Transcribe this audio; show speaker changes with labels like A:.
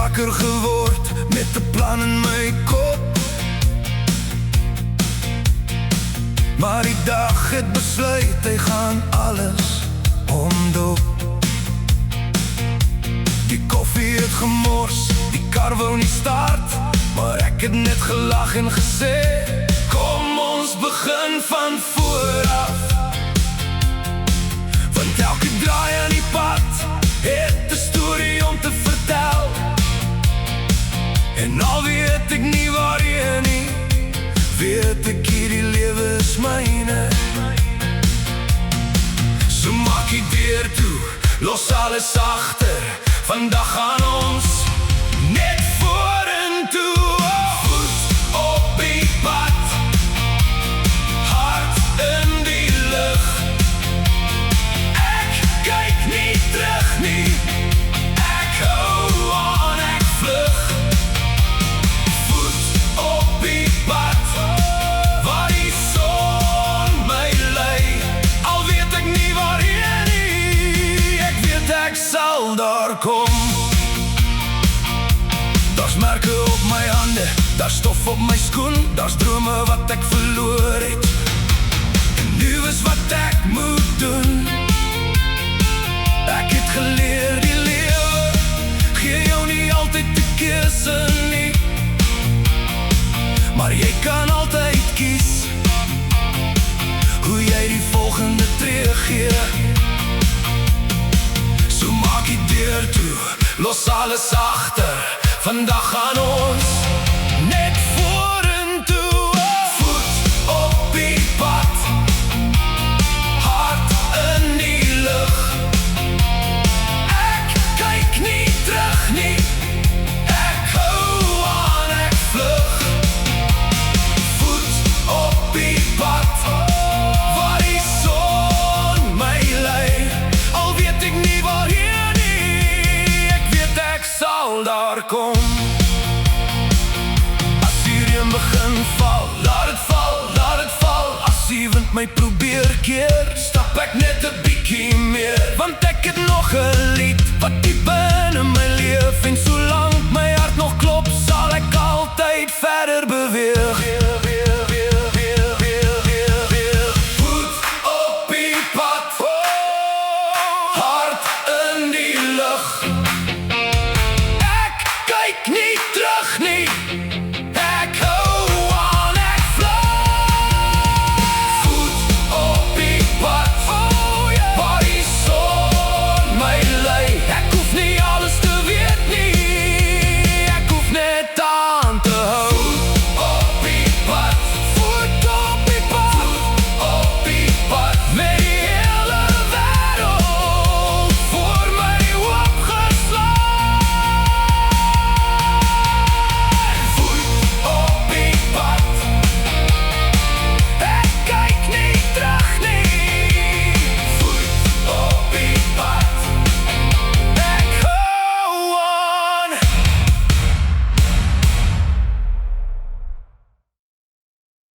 A: wakker geword met 'n plan in my kop, maar die dag het besluit, hy gaan alles omdoop. Die koffie het gemors, die kar wou nie start, maar ek het net gelag en gesê, kom ons begin van vooraf. Want elke draai aan die pad het 'n storie om te vertel, en al weet ek nie waarheen nie, weet ek hierdie lewe is myne. So maak die deur toe, los alles agter, vandag gaan ons net vorentoe. Voet op die pad, hart in die lug. Ek kyk nie terug nie, ek hou aan, ek vlug. Voet op die pad, waar die son my lei, al weet ek nie waarheen nie, ek weet ek sal daar kom. Daar's merke op my hande, daar's stof op my skoen, daar's drome wat ek verloor het, en nu is wat ek moet doen. Ek het geleer die lewe gee jou nie altyd die keuse nie, maar jy kan altyd kies hoe jy die volgende tree gee. So maak die deur toe, los alles agter, vandag gaan ons net vorentoe. Voet op die pad, hart in die lug. Ek kyk nie terug nie, ek hou aan, ek vlug. Voet op die pad, waar die son my lei, al weet ek nie waarheen nie, ek weet ek sal daar kom. As die reën begin val, laat het val, laat het val. As die wind my probeer keer, stap ek net 'n bietjie meer, want ek het nog 'n lied wat diep binne my leef en so lang